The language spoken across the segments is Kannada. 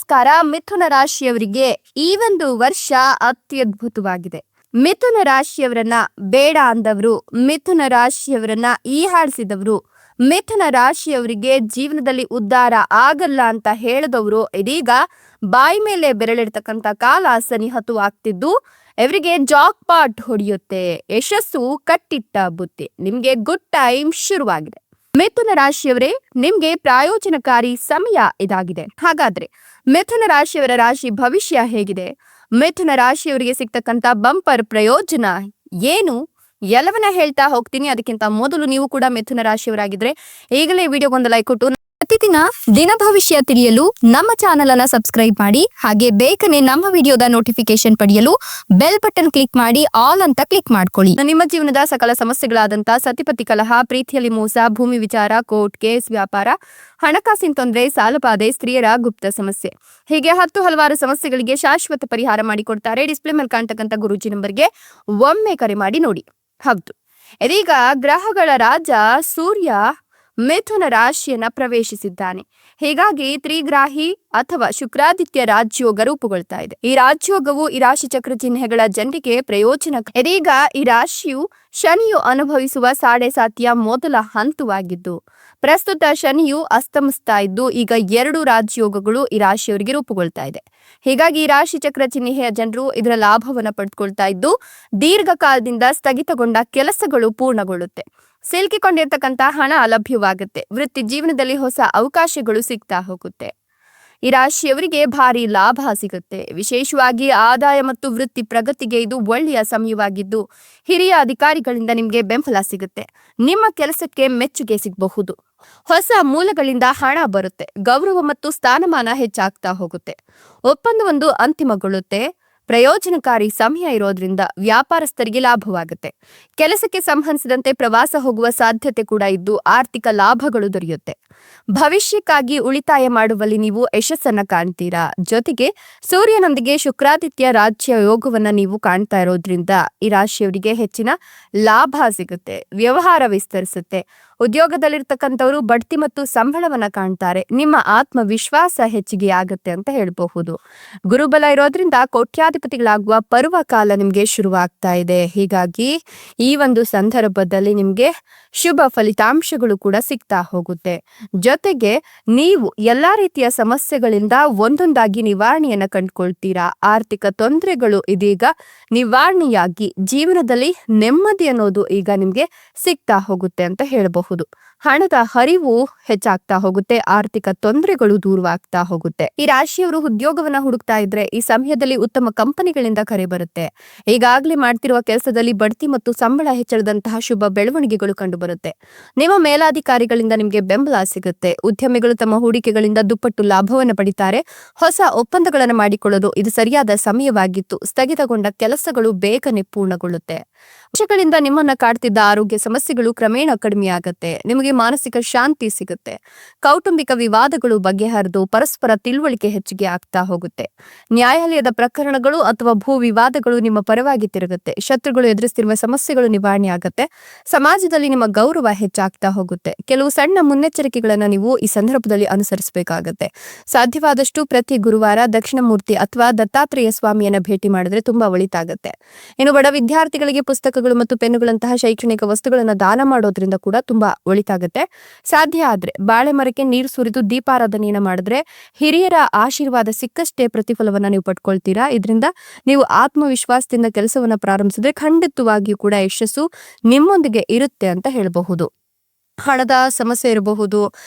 ನಮಸ್ಕಾರ. ಮಿಥುನ ರಾಶಿಯವರಿಗೆ ಈ ಒಂದು ವರ್ಷ ಅತ್ಯದ್ಭುತವಾಗಿದೆ. ಮಿಥುನ ರಾಶಿಯವರನ್ನ ಬೇಡ ಅಂದವರು, ಮಿಥುನ ರಾಶಿಯವರನ್ನ ಹೀಯಾಳಿಸಿದವರು, ಮಿಥುನ ರಾಶಿಯವರಿಗೆ ಜೀವನದಲ್ಲಿ ಉದ್ಧಾರ ಆಗಲ್ಲ ಅಂತ ಹೇಳಿದವರು ಇದೀಗ ಬಾಯಿ ಮೇಲೆ ಬೆರಳಿಡ್ತಕ್ಕಂಥ ಕಾಲ ಸನಿಹತವಾಗ್ತಿದ್ದು ಇವರಿಗೆ ಜಾಕ್ ಪಾಟ್ ಹೊಡೆಯುತ್ತೆ. ಯಶಸ್ಸು ಕಟ್ಟಿಟ್ಟ ಬುತ್ತಿ. ನಿಮ್ಗೆ ಗುಡ್ ಟೈಮ್ ಶುರುವಾಗಿದೆ. ಮಿಥುನ ರಾಶಿಯವರೇ, ನಿಮ್ಗೆ ಪ್ರಾಯೋಜನಕಾರಿ ಸಮಯ ಇದಾಗಿದೆ. ಹಾಗಾದ್ರೆ ಮಿಥುನ ರಾಶಿಯವರ ರಾಶಿ ಭವಿಷ್ಯ ಹೇಗಿದೆ? ಮಿಥುನ ರಾಶಿಯವರಿಗೆ ಸಿಗ್ತಕ್ಕಂತ ಬಂಪರ್ ಪ್ರಯೋಜನ ಏನು? ಎಲ್ಲವನ್ನ ಹೇಳ್ತಾ ಹೋಗ್ತೀನಿ. ಅದಕ್ಕಿಂತ ಮೊದಲು ನೀವು ಕೂಡ ಮಿಥುನ ರಾಶಿಯವರಾಗಿದ್ರೆ ಈಗಲೇ ವಿಡಿಯೋಗೊಂದು ಲೈಕ್ ಕೊಟ್ಟು ಪ್ರತಿದಿನ ದಿನ ಭವಿಷ್ಯ ತಿಳಿಯಲು ನಮ್ಮ ಚಾನೆಲ್ ಅನ್ನ ಸಬ್ಸ್ಕ್ರೈಬ್ ಮಾಡಿ. ಹಾಗೆ ಬೇಗನೆ ನಮ್ಮ ವಿಡಿಯೋದ ನೋಟಿಫಿಕೇಶನ್ ಪಡೆಯಲು ಬೆಲ್ ಬಟನ್ ಕ್ಲಿಕ್ ಮಾಡಿ ಆಲ್ ಅಂತ ಕ್ಲಿಕ್ ಮಾಡ್ಕೊಳ್ಳಿ. ನಿಮ್ಮ ಜೀವನದ ಸಕಲ ಸಮಸ್ಯೆಗಳಾದಂತ ಸತಿಪತಿ ಕಲಹ, ಪ್ರೀತಿಯಲ್ಲಿ ಮೋಸ, ಭೂಮಿ ವಿಚಾರ, ಕೋರ್ಟ್ ಕೇಸ್, ವ್ಯಾಪಾರ, ಹಣಕಾಸಿನ ತೊಂದರೆ, ಸಾಲಬಾಧೆ, ಸ್ತ್ರೀಯರ ಗುಪ್ತ ಸಮಸ್ಯೆ, ಹೀಗೆ ಹಲವಾರು ಸಮಸ್ಯೆಗಳಿಗೆ ಶಾಶ್ವತ ಪರಿಹಾರ ಮಾಡಿಕೊಡ್ತಾರೆ. ಡಿಸ್ಪ್ಲೇ ಮೇಲೆ ಕಾಣ್ತಕ್ಕಂಥ ಗುರೂಜಿ ನಂಬರ್ಗೆ ಒಮ್ಮೆ ಕರೆ ಮಾಡಿ ನೋಡಿ. ಹೌದು, ಇದೀಗ ಗ್ರಹಗಳ ರಾಜ ಸೂರ್ಯ ಮಿಥುನ ರಾಶಿಯನ್ನ ಪ್ರವೇಶಿಸಿದ್ದಾನೆ. ಹೀಗಾಗಿ ತ್ರಿಗ್ರಾಹಿ ಅಥವಾ ಶುಕ್ರಾದಿತ್ಯ ರಾಜ್ಯೋಗ ರೂಪುಗೊಳ್ತಾ ಇದೆ. ಈ ರಾಜ್ಯೋಗವು ಈ ರಾಶಿ ಚಕ್ರ ಚಿಹ್ನೆಗಳ ಜನರಿಗೆ ಪ್ರಯೋಜನ. ಇದೀಗ ಈ ರಾಶಿಯು ಶನಿಯು ಅನುಭವಿಸುವ ಸಾಡೆ ಸಾತಿಯ ಮೊದಲ ಹಂತವಾಗಿದ್ದು, ಪ್ರಸ್ತುತ ಶನಿಯು ಅಸ್ತಮಿಸ್ತಾ ಇದ್ದು ಈಗ 2 ರಾಜ್ಯೋಗಗಳು ಈ ರಾಶಿಯವರಿಗೆ ರೂಪುಗೊಳ್ತಾ ಇದೆ. ಹೀಗಾಗಿ ಈ ರಾಶಿ ಚಕ್ರ ಚಿಹ್ನೆಯ ಜನರು ಇದರ ಲಾಭವನ್ನ ಪಡೆದುಕೊಳ್ತಾ ಇದ್ದು ದೀರ್ಘಕಾಲದಿಂದ ಸ್ಥಗಿತಗೊಂಡ ಕೆಲಸಗಳು ಪೂರ್ಣಗೊಳ್ಳುತ್ತೆ. ಸಿಲುಕಿಕೊಂಡಿರ್ತಕ್ಕಂಥ ಹಣ ಲಭ್ಯವಾಗುತ್ತೆ. ವೃತ್ತಿ ಜೀವನದಲ್ಲಿ ಹೊಸ ಅವಕಾಶಗಳು ಸಿಗ್ತಾ ಹೋಗುತ್ತೆ. ಈ ರಾಶಿಯವರಿಗೆ ಭಾರಿ ಲಾಭ ಸಿಗುತ್ತೆ. ವಿಶೇಷವಾಗಿ ಆದಾಯ ಮತ್ತು ವೃತ್ತಿ ಪ್ರಗತಿಗೆ ಇದು ಒಳ್ಳೆಯ ಸಮಯವಾಗಿದ್ದು ಹಿರಿಯ ಅಧಿಕಾರಿಗಳಿಂದ ನಿಮಗೆ ಬೆಂಬಲ ಸಿಗುತ್ತೆ. ನಿಮ್ಮ ಕೆಲಸಕ್ಕೆ ಮೆಚ್ಚುಗೆ ಸಿಗಬಹುದು. ಹೊಸ ಮೂಲಗಳಿಂದ ಹಣ ಬರುತ್ತೆ. ಗೌರವ ಮತ್ತು ಸ್ಥಾನಮಾನ ಹೆಚ್ಚಾಗ್ತಾ ಹೋಗುತ್ತೆ. ಒಪ್ಪಂದವೊಂದು ಅಂತಿಮಗೊಳ್ಳುತ್ತೆ. ಪ್ರಯೋಜನಕಾರಿ ಸಮಯ ಇರೋದ್ರಿಂದ ವ್ಯಾಪಾರಸ್ಥರಿಗೆ ಲಾಭವಾಗುತ್ತೆ. ಕೆಲಸಕ್ಕೆ ಸಂಬಂಧಿಸಿದಂತೆ ಪ್ರವಾಸ ಹೋಗುವ ಸಾಧ್ಯತೆ ಕೂಡ ಇದ್ದು ಆರ್ಥಿಕ ಲಾಭಗಳು ದೊರೆಯುತ್ತೆ. ಭವಿಷ್ಯಕ್ಕಾಗಿ ಉಳಿತಾಯ ಮಾಡುವಲ್ಲಿ ನೀವು ಯಶಸ್ಸನ್ನ ಕಾಣ್ತೀರಾ. ಜೊತೆಗೆ ಸೂರ್ಯನೊಂದಿಗೆ ಶುಕ್ರಾದಿತ್ಯ ರಾಜ್ಯ ಯೋಗವನ್ನ ನೀವು ಕಾಣ್ತಾ ಇರೋದ್ರಿಂದ ಈ ರಾಶಿಯವರಿಗೆ ಹೆಚ್ಚಿನ ಲಾಭ ಸಿಗುತ್ತೆ. ವ್ಯವಹಾರ ವಿಸ್ತರಿಸುತ್ತೆ. ಉದ್ಯೋಗದಲ್ಲಿರ್ತಕ್ಕಂಥವರು ಬಡ್ತಿ ಮತ್ತು ಸಂಬಳವನ್ನ ಕಾಣ್ತಾರೆ. ನಿಮ್ಮ ಆತ್ಮವಿಶ್ವಾಸ ಹೆಚ್ಚಿಗೆ ಆಗುತ್ತೆ ಅಂತ ಹೇಳಬಹುದು. ಗುರುಬಲ ಇರೋದ್ರಿಂದ ಕೋಟ್ಯಾಧಿಪತಿಗಳಾಗುವ ಪರ್ವ ಕಾಲ ನಿಮ್ಗೆ ಶುರುವಾಗ್ತಾ ಇದೆ. ಹೀಗಾಗಿ ಈ ಒಂದು ಸಂದರ್ಭದಲ್ಲಿ ನಿಮ್ಗೆ ಶುಭ ಫಲಿತಾಂಶಗಳು ಕೂಡ ಸಿಗ್ತಾ ಹೋಗುತ್ತೆ. ಜೊತೆಗೆ ನೀವು ಎಲ್ಲಾ ರೀತಿಯ ಸಮಸ್ಯೆಗಳಿಂದ ಒಂದೊಂದಾಗಿ ನಿವಾರಣೆಯನ್ನ ಕಂಡುಕೊಳ್ತೀರಾ. ಆರ್ಥಿಕ ತೊಂದರೆಗಳು ಇದೀಗ ನಿವಾರಣೆಯಾಗಿ ಜೀವನದಲ್ಲಿ ನೆಮ್ಮದಿ ಅನ್ನೋದು ಈಗ ನಿಮ್ಗೆ ಸಿಗ್ತಾ ಹೋಗುತ್ತೆ ಅಂತ ಹೇಳಬಹುದು. ಹಣದ ಹರಿವು ಹೆಚ್ಚಾಗ್ತಾ ಹೋಗುತ್ತೆ. ಆರ್ಥಿಕ ತೊಂದರೆಗಳು ದೂರವಾಗ್ತಾ ಹೋಗುತ್ತೆ. ಈ ರಾಶಿಯವರು ಉದ್ಯೋಗವನ್ನ ಹುಡುಕ್ತಾ ಇದ್ರೆ ಈ ಸಮಯದಲ್ಲಿ ಉತ್ತಮ ಕಂಪನಿಗಳಿಂದ ಕರೆ ಬರುತ್ತೆ. ಈಗಾಗಲೇ ಮಾಡ್ತಿರುವ ಕೆಲಸದಲ್ಲಿ ಬಡ್ತಿ ಮತ್ತು ಸಂಬಳ ಹೆಚ್ಚಳದಂತಹ ಶುಭ ಬೆಳವಣಿಗೆಗಳು ಕಂಡು ಬರುತ್ತೆ. ನಿಮ್ಮ ಮೇಲಾಧಿಕಾರಿಗಳಿಂದ ನಿಮಗೆ ಬೆಂಬಲ ಸಿಗುತ್ತೆ. ಉದ್ಯಮಿಗಳು ತಮ್ಮ ಹೂಡಿಕೆಗಳಿಂದ ದುಪ್ಪಟ್ಟು ಲಾಭವನ್ನು ಪಡಿತಾರೆ. ಹೊಸ ಒಪ್ಪಂದಗಳನ್ನು ಮಾಡಿಕೊಳ್ಳಲು ಇದು ಸರಿಯಾದ ಸಮಯವಾಗಿತ್ತು. ಸ್ಥಗಿತಗೊಂಡ ಕೆಲಸಗಳು ಬೇಗನೆ ಪೂರ್ಣಗೊಳ್ಳುತ್ತೆ. ವರ್ಷಗಳಿಂದ ನಿಮ್ಮನ್ನ ಕಾಡ್ತಿದ್ದ ಆರೋಗ್ಯ ಸಮಸ್ಯೆಗಳು ಕ್ರಮೇಣ ಕಡಿಮೆಯಾಗುತ್ತೆ. ನಿಮಗೆ ಮಾನಸಿಕ ಶಾಂತಿ ಸಿಗುತ್ತೆ. ಕೌಟುಂಬಿಕ ವಿವಾದಗಳು ಬಗೆಹರಿದು ಪರಸ್ಪರ ತಿಳುವಳಿಕೆ ಹೆಚ್ಚಿಗೆ ಆಗ್ತಾ ಹೋಗುತ್ತೆ. ನ್ಯಾಯಾಲಯದ ಪ್ರಕರಣಗಳು ಅಥವಾ ಭೂ ವಿವಾದಗಳು ನಿಮ್ಮ ಪರವಾಗಿ ತಿರುಗುತ್ತೆ. ಶತ್ರುಗಳು ಎದುರಿಸ್ತಿರುವ ಸಮಸ್ಯೆಗಳು ನಿವಾರಣೆ ಆಗುತ್ತೆ. ಸಮಾಜದಲ್ಲಿ ನಿಮ್ಮ ಗೌರವ ಹೆಚ್ಚಾಗ್ತಾ ಹೋಗುತ್ತೆ. ಕೆಲವು ಸಣ್ಣ ಮುನ್ನೆಚ್ಚರಿಕೆಗಳನ್ನ ನೀವು ಈ ಸಂದರ್ಭದಲ್ಲಿ ಅನುಸರಿಸಬೇಕಾಗತ್ತೆ. ಸಾಧ್ಯವಾದಷ್ಟು ಪ್ರತಿ ಗುರುವಾರ ದಕ್ಷಿಣ ಮೂರ್ತಿ ಅಥವಾ ದತ್ತಾತ್ರೇಯ ಸ್ವಾಮಿಯನ್ನ ಭೇಟಿ ಮಾಡಿದ್ರೆ ತುಂಬಾ ಒಳಿತಾಗತ್ತೆ. ಇನ್ನು ಬಡ ವಿದ್ಯಾರ್ಥಿಗಳಿಗೆ ಪುಸ್ತಕಗಳು ಮತ್ತು ಪೆನ್ನುಗಳಂತಹ ಶೈಕ್ಷಣಿಕ ವಸ್ತುಗಳನ್ನು ದಾನ ಮಾಡೋದ್ರಿಂದ ಕೂಡ ತುಂಬಾ ಒಳಿತಾಗುತ್ತೆ. ಸಾಧ್ಯ ಆದ್ರೆ ಬಾಳೆ ಮರಕ್ಕೆ ನೀರು ಸುರಿದು ದೀಪಾರಾಧನೆಯನ್ನ ಮಾಡಿದ್ರೆ ಹಿರಿಯರ ಆಶೀರ್ವಾದ ಸಿಕ್ಕಷ್ಟೇ ಪ್ರತಿಫಲವನ್ನ ನೀವು ಪಡ್ಕೊಳ್ತೀರಾ. ಇದರಿಂದ ನೀವು ಆತ್ಮವಿಶ್ವಾಸದಿಂದ ಕೆಲಸವನ್ನ ಪ್ರಾರಂಭಿಸಿದ್ರೆ ಖಂಡಿತವಾಗಿಯೂ ಕೂಡ ಯಶಸ್ಸು ನಿಮ್ಮೊಂದಿಗೆ ಇರುತ್ತೆ ಅಂತ ಹೇಳಬಹುದು. ಹಣದ ಸಮಸ್ಯೆ ಇರಬಹುದು,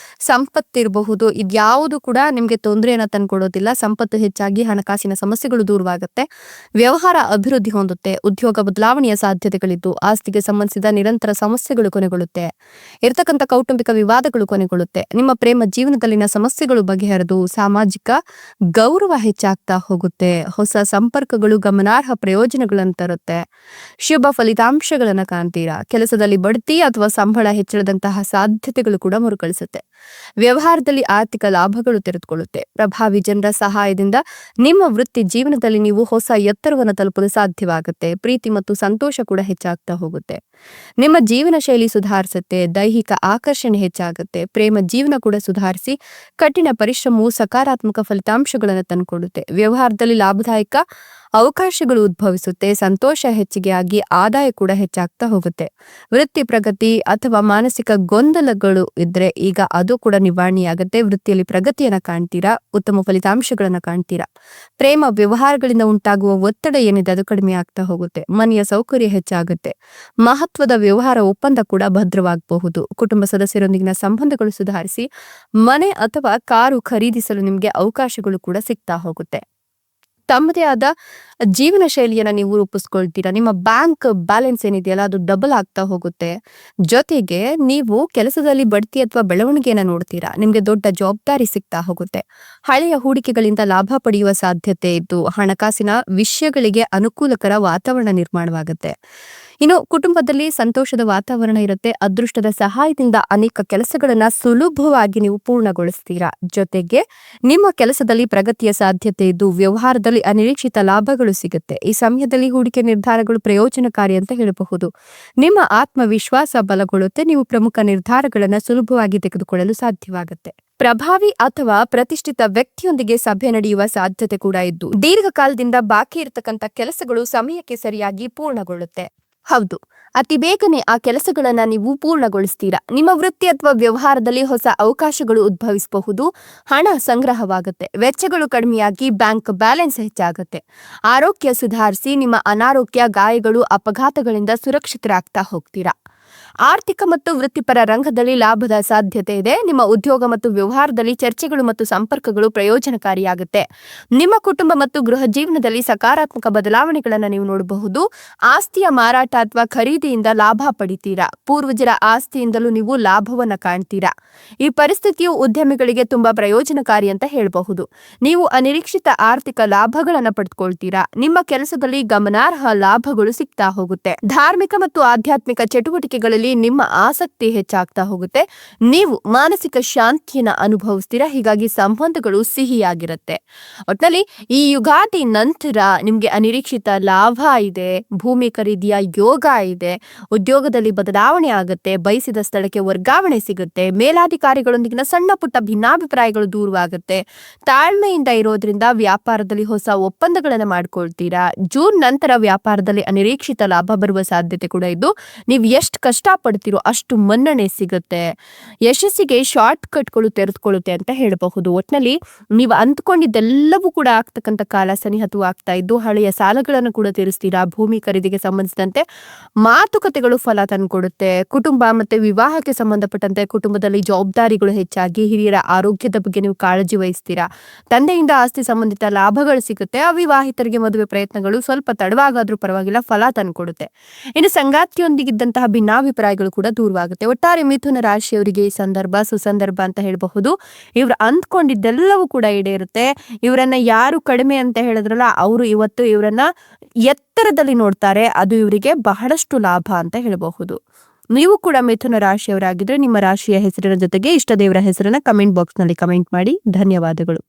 ಸಂಪತ್ತು ಇರಬಹುದು, ಇದ್ಯಾವುದು ಕೂಡ ನಿಮ್ಗೆ ತೊಂದರೆಯನ್ನ ತಂದ್ಕೊಡೋದಿಲ್ಲ. ಸಂಪತ್ತು ಹೆಚ್ಚಾಗಿ ಹಣಕಾಸಿನ ಸಮಸ್ಯೆಗಳು ದೂರವಾಗುತ್ತೆ. ವ್ಯವಹಾರ ಅಭಿವೃದ್ಧಿ ಹೊಂದುತ್ತೆ. ಉದ್ಯೋಗ ಬದಲಾವಣೆಯ ಸಾಧ್ಯತೆಗಳಿದ್ದು ಆಸ್ತಿಗೆ ಸಂಬಂಧಿಸಿದ ನಿರಂತರ ಸಮಸ್ಯೆಗಳು ಕೊನೆಗೊಳ್ಳುತ್ತೆ. ಇರ್ತಕ್ಕಂಥ ಕೌಟುಂಬಿಕ ವಿವಾದಗಳು ಕೊನೆಗೊಳ್ಳುತ್ತೆ. ನಿಮ್ಮ ಪ್ರೇಮ ಜೀವನದಲ್ಲಿನ ಸಮಸ್ಯೆಗಳು ಬಗೆಹರಿದು ಸಾಮಾಜಿಕ ಗೌರವ ಹೆಚ್ಚಾಗ್ತಾ ಹೋಗುತ್ತೆ. ಹೊಸ ಸಂಪರ್ಕಗಳು ಗಮನಾರ್ಹ ಪ್ರಯೋಜನಗಳನ್ನು ತರುತ್ತೆ. ಶುಭ ಫಲಿತಾಂಶಗಳನ್ನ ಕಾಣ್ತೀರಾ. ಕೆಲಸದಲ್ಲಿ ಬಡ್ತಿ ಅಥವಾ ಸಂಬಳ ಹೆಚ್ಚಳದಂತಹ ಸಾಧ್ಯತೆಗಳು ಕೂಡ ಮರುಕಳಿಸುತ್ತೆ. ವ್ಯವಹಾರದಲ್ಲಿ ಆರ್ಥಿಕ ಲಾಭಗಳು ತೆರೆದುಕೊಳ್ಳುತ್ತೆ. ಪ್ರಭಾವಿ ಜನರ ಸಹಾಯದಿಂದ ನಿಮ್ಮ ವೃತ್ತಿ ಜೀವನದಲ್ಲಿ ನೀವು ಹೊಸ ಎತ್ತರವನ್ನು ತಲುಪಲು ಸಾಧ್ಯವಾಗುತ್ತೆ. ಪ್ರೀತಿ ಮತ್ತು ಸಂತೋಷ ಕೂಡ ಹೆಚ್ಚಾಗ್ತಾ ಹೋಗುತ್ತೆ. ನಿಮ್ಮ ಜೀವನ ಶೈಲಿ ಸುಧಾರಿಸುತ್ತೆ. ದೈಹಿಕ ಆಕರ್ಷಣೆ ಹೆಚ್ಚಾಗುತ್ತೆ. ಪ್ರೇಮ ಜೀವನ ಕೂಡ ಸುಧಾರಿಸಿ ಕಠಿಣ ಪರಿಶ್ರಮವು ಸಕಾರಾತ್ಮಕ ಫಲಿತಾಂಶಗಳನ್ನು ತಂದುಕೊಡುತ್ತೆ. ವ್ಯವಹಾರದಲ್ಲಿ ಲಾಭದಾಯಕ ಅವಕಾಶಗಳು ಉದ್ಭವಿಸುತ್ತೆ. ಸಂತೋಷ ಹೆಚ್ಚಿಗೆ ಆಗಿ ಆದಾಯ ಕೂಡ ಹೆಚ್ಚಾಗ್ತಾ ಹೋಗುತ್ತೆ. ವೃತ್ತಿ ಪ್ರಗತಿ ಅಥವಾ ಮಾನಸಿಕ ಗೊಂದಲಗಳು ಇದ್ರೆ ಈಗ ಅದು ಕೂಡ ನಿವಾರಣೆಯಾಗುತ್ತೆ. ವೃತ್ತಿಯಲ್ಲಿ ಪ್ರಗತಿಯನ್ನ ಕಾಣ್ತೀರಾ, ಉತ್ತಮ ಫಲಿತಾಂಶಗಳನ್ನ ಕಾಣ್ತೀರಾ. ಪ್ರೇಮ ವ್ಯವಹಾರಗಳಿಂದ ಉಂಟಾಗುವ ಒತ್ತಡ ಏನಿದೆ ಅದು ಕಡಿಮೆ ಆಗ್ತಾ ಹೋಗುತ್ತೆ. ಮನೆಯ ಸೌಕರ್ಯ ಹೆಚ್ಚಾಗುತ್ತೆ. ಮಹತ್ವದ ವ್ಯವಹಾರ ಒಪ್ಪಂದ ಕೂಡ ಭದ್ರವಾಗಬಹುದು. ಕುಟುಂಬ ಸದಸ್ಯರೊಂದಿಗಿನ ಸಂಬಂಧಗಳು ಸುಧಾರಿಸಿ ಮನೆ ಅಥವಾ ಕಾರು ಖರೀದಿಸಲು ನಿಮಗೆ ಅವಕಾಶಗಳು ಕೂಡ ಸಿಗ್ತಾ ಹೋಗುತ್ತೆ. ತಮ್ಮದೇ ಆದ ಜೀವನ ಶೈಲಿಯನ್ನ ನೀವು ರೂಪಿಸ್ಕೊಳ್ತೀರಾ. ನಿಮ್ಮ ಬ್ಯಾಂಕ್ ಬ್ಯಾಲೆನ್ಸ್ ಏನಿದೆಯಲ್ಲ ಅದು ಡಬಲ್ ಆಗ್ತಾ ಹೋಗುತ್ತೆ. ಜೊತೆಗೆ ನೀವು ಕೆಲಸದಲ್ಲಿ ಬಡ್ತಿ ಅಥವಾ ಬೆಳವಣಿಗೆಯನ್ನ ನೋಡ್ತೀರಾ. ನಿಮ್ಗೆ ದೊಡ್ಡ ಜವಾಬ್ದಾರಿ ಸಿಗ್ತಾ ಹೋಗುತ್ತೆ. ಹಳೆಯ ಹೂಡಿಕೆಗಳಿಂದ ಲಾಭ ಪಡೆಯುವ ಸಾಧ್ಯತೆ ಇದ್ದು ಹಣಕಾಸಿನ ವಿಷಯಗಳಿಗೆ ಅನುಕೂಲಕರ ವಾತಾವರಣ ನಿರ್ಮಾಣವಾಗುತ್ತೆ. ಇನ್ನು ಕುಟುಂಬದಲ್ಲಿ ಸಂತೋಷದ ವಾತಾವರಣ ಇರುತ್ತೆ. ಅದೃಷ್ಟದ ಸಹಾಯದಿಂದ ಅನೇಕ ಕೆಲಸಗಳನ್ನ ಸುಲಭವಾಗಿ ನೀವು ಪೂರ್ಣಗೊಳಿಸ್ತೀರಾ. ಜೊತೆಗೆ ನಿಮ್ಮ ಕೆಲಸದಲ್ಲಿ ಪ್ರಗತಿಯ ಸಾಧ್ಯತೆ ಇದ್ದು ವ್ಯವಹಾರದಲ್ಲಿ ಅನಿರೀಕ್ಷಿತ ಲಾಭಗಳು ಸಿಗುತ್ತೆ. ಈ ಸಮಯದಲ್ಲಿ ಹೂಡಿಕೆ ನಿರ್ಧಾರಗಳು ಪ್ರಯೋಜನಕಾರಿ ಅಂತ ಹೇಳಬಹುದು. ನಿಮ್ಮ ಆತ್ಮವಿಶ್ವಾಸ ಬಲಗೊಳ್ಳುತ್ತೆ. ನೀವು ಪ್ರಮುಖ ನಿರ್ಧಾರಗಳನ್ನ ಸುಲಭವಾಗಿ ತೆಗೆದುಕೊಳ್ಳಲು ಸಾಧ್ಯವಾಗುತ್ತೆ. ಪ್ರಭಾವಿ ಅಥವಾ ಪ್ರತಿಷ್ಠಿತ ವ್ಯಕ್ತಿಯೊಂದಿಗೆ ಸಭೆ ನಡೆಯುವ ಸಾಧ್ಯತೆ ಕೂಡ ಇದ್ದು ದೀರ್ಘಕಾಲದಿಂದ ಬಾಕಿ ಇರತಕ್ಕಂತ ಕೆಲಸಗಳು ಸಮಯಕ್ಕೆ ಸರಿಯಾಗಿ ಪೂರ್ಣಗೊಳ್ಳುತ್ತೆ. ಹೌದು, ಅತಿ ಬೇಗನೆ ಆ ಕೆಲಸಗಳನ್ನ ನೀವು ಪೂರ್ಣಗೊಳಿಸ್ತೀರಾ. ನಿಮ್ಮ ವೃತ್ತಿ ಅಥವಾ ವ್ಯವಹಾರದಲ್ಲಿ ಹೊಸ ಅವಕಾಶಗಳು ಉದ್ಭವಿಸಬಹುದು. ಹಣ ಸಂಗ್ರಹವಾಗುತ್ತೆ. ವೆಚ್ಚಗಳು ಕಡಿಮೆಯಾಗಿ ಬ್ಯಾಂಕ್ ಬ್ಯಾಲೆನ್ಸ್ ಹೆಚ್ಚಾಗುತ್ತೆ. ಆರೋಗ್ಯ ಸುಧಾರಿಸಿ ನಿಮ್ಮ ಅನಾರೋಗ್ಯ, ಗಾಯಗಳು, ಅಪಘಾತಗಳಿಂದ ಸುರಕ್ಷಿತರಾಗ್ತಾ ಹೋಗ್ತೀರಾ. ಆರ್ಥಿಕ ಮತ್ತು ವೃತ್ತಿಪರ ರಂಗದಲ್ಲಿ ಲಾಭದ ಸಾಧ್ಯತೆ ಇದೆ. ನಿಮ್ಮ ಉದ್ಯೋಗ ಮತ್ತು ವ್ಯವಹಾರದಲ್ಲಿ ಚರ್ಚೆಗಳು ಮತ್ತು ಸಂಪರ್ಕಗಳು ಪ್ರಯೋಜನಕಾರಿಯಾಗುತ್ತೆ. ನಿಮ್ಮ ಕುಟುಂಬ ಮತ್ತು ಗೃಹ ಜೀವನದಲ್ಲಿ ಸಕಾರಾತ್ಮಕ ಬದಲಾವಣೆಗಳನ್ನು ನೀವು ನೋಡಬಹುದು. ಆಸ್ತಿಯ ಮಾರಾಟ ಅಥವಾ ಖರೀದಿಯಿಂದ ಲಾಭ ಪಡಿತೀರಾ. ಪೂರ್ವಜರ ಆಸ್ತಿಯಿಂದಲೂ ನೀವು ಲಾಭವನ್ನ ಕಾಣ್ತೀರಾ. ಈ ಪರಿಸ್ಥಿತಿಯು ಉದ್ಯಮಿಗಳಿಗೆ ತುಂಬಾ ಪ್ರಯೋಜನಕಾರಿ ಅಂತ ಹೇಳಬಹುದು. ನೀವು ಅನಿರೀಕ್ಷಿತ ಆರ್ಥಿಕ ಲಾಭಗಳನ್ನ ಪಡೆದುಕೊಳ್ತೀರಾ. ನಿಮ್ಮ ಕೆಲಸದಲ್ಲಿ ಗಮನಾರ್ಹ ಲಾಭಗಳು ಸಿಗ್ತಾ ಹೋಗುತ್ತೆ. ಧಾರ್ಮಿಕ ಮತ್ತು ಆಧ್ಯಾತ್ಮಿಕ ಚಟುವಟಿಕೆಗಳಲ್ಲಿ ನಿಮ್ಮ ಆಸಕ್ತಿ ಹೆಚ್ಚಾಗ್ತಾ ಹೋಗುತ್ತೆ. ನೀವು ಮಾನಸಿಕ ಶಾಂತಿಯನ್ನ ಅನುಭವಿಸ್ತೀರಾ. ಹೀಗಾಗಿ ಸಂಬಂಧಗಳು ಸಿಹಿಯಾಗಿರುತ್ತೆ. ಒಟ್ಟಿನಲ್ಲಿ ಈ ಯುಗಾದಿ ನಂತರ ನಿಮ್ಗೆ ಅನಿರೀಕ್ಷಿತ ಲಾಭ ಇದೆ. ಭೂಮಿ ಖರೀದಿಯ ಯೋಗ ಇದೆ. ಉದ್ಯೋಗದಲ್ಲಿ ಬದಲಾವಣೆ ಆಗುತ್ತೆ. ಬಯಸಿದ ಸ್ಥಳಕ್ಕೆ ವರ್ಗಾವಣೆ ಸಿಗುತ್ತೆ. ಮೇಲಾಧಿಕಾರಿಗಳೊಂದಿಗಿನ ಸಣ್ಣ ಪುಟ್ಟ ಭಿನ್ನಾಭಿಪ್ರಾಯಗಳು ದೂರವಾಗುತ್ತೆ. ತಾಳ್ಮೆಯಿಂದ ಇರೋದ್ರಿಂದ ವ್ಯಾಪಾರದಲ್ಲಿ ಹೊಸ ಒಪ್ಪಂದಗಳನ್ನು ಮಾಡ್ಕೊಳ್ತೀರಾ. ಜೂನ್ ನಂತರ ವ್ಯಾಪಾರದಲ್ಲಿ ಅನಿರೀಕ್ಷಿತ ಲಾಭ ಬರುವ ಸಾಧ್ಯತೆ ಕೂಡ ಇದ್ದು ನೀವು ಎಷ್ಟು ಕಷ್ಟ ಪಡ್ತಿರೋ ಅಷ್ಟು ಮನ್ನಣೆ ಸಿಗುತ್ತೆ. ಯಶಸ್ಸಿಗೆ ಶಾರ್ಟ್ ಕಟ್ಗಳು ತೆರೆದುಕೊಳ್ಳುತ್ತೆ ಅಂತ ಹೇಳಬಹುದು. ಒಟ್ನಲ್ಲಿ ನೀವು ಅಂದ್ಕೊಂಡಿದ್ದೆಲ್ಲವೂ ಕೂಡ ಆಗ್ತಕ್ಕಂಥ ಕಾಲ ಸನಿಹತವಾಗ್ತಾ ಇದ್ದು ಹಳೆಯ ಸಾಲಗಳನ್ನು ಕೂಡ ತೀರಿಸ್ತೀರಾ. ಭೂಮಿ ಖರೀದಿಗೆ ಸಂಬಂಧಿಸಿದಂತೆ ಮಾತುಕತೆಗಳು ಫಲ ತಂದುಕೊಡುತ್ತೆ. ಕುಟುಂಬ ಮತ್ತೆ ವಿವಾಹಕ್ಕೆ ಸಂಬಂಧಪಟ್ಟಂತೆ ಕುಟುಂಬದಲ್ಲಿ ಜವಾಬ್ದಾರಿಗಳು ಹೆಚ್ಚಾಗಿ ಹಿರಿಯರ ಆರೋಗ್ಯದ ಬಗ್ಗೆ ನೀವು ಕಾಳಜಿ ವಹಿಸ್ತೀರಾ. ತಂದೆಯಿಂದ ಆಸ್ತಿ ಸಂಬಂಧಿತ ಲಾಭಗಳು ಸಿಗುತ್ತೆ. ಅವಿವಾಹಿತರಿಗೆ ಮದುವೆ ಪ್ರಯತ್ನಗಳು ಸ್ವಲ್ಪ ತಡವಾಗಾದ್ರೂ ಪರವಾಗಿಲ್ಲ ಫಲ ತಂದುಕೊಡುತ್ತೆ. ಇನ್ನು ಸಂಗಾತಿಯೊಂದಿಗಿದ್ದಂತಹ ಭಿನ್ನಾಭಿಪ್ರಾಯಗಳು ಕೂಡ ದೂರವಾಗುತ್ತೆ. ಒಟ್ಟಾರೆ ಮಿಥುನ ರಾಶಿಯವರಿಗೆ ಈ ಸಂದರ್ಭ ಸುಸಂದರ್ಭ ಅಂತ ಹೇಳಬಹುದು. ಇವ್ರು ಅಂದ್ಕೊಂಡಿದ್ದೆಲ್ಲವೂ ಕೂಡ ಈಡೇರುತ್ತೆ. ಇವರನ್ನ ಯಾರು ಕಡಿಮೆ ಅಂತ ಹೇಳಿದ್ರಲ್ಲ ಅವರು ಇವತ್ತು ಇವರನ್ನ ಎತ್ತರದಲ್ಲಿ ನೋಡ್ತಾರೆ. ಅದು ಇವರಿಗೆ ಬಹಳಷ್ಟು ಲಾಭ ಅಂತ ಹೇಳಬಹುದು. ನೀವು ಕೂಡ ಮಿಥುನ ರಾಶಿಯವರಾಗಿದ್ರೆ ನಿಮ್ಮ ರಾಶಿಯ ಹೆಸರಿನ ಜೊತೆಗೆ ಇಷ್ಟ ದೇವರ ಹೆಸರನ್ನ ಕಮೆಂಟ್ ಬಾಕ್ಸ್ ನಲ್ಲಿ ಕಮೆಂಟ್ ಮಾಡಿ. ಧನ್ಯವಾದಗಳು.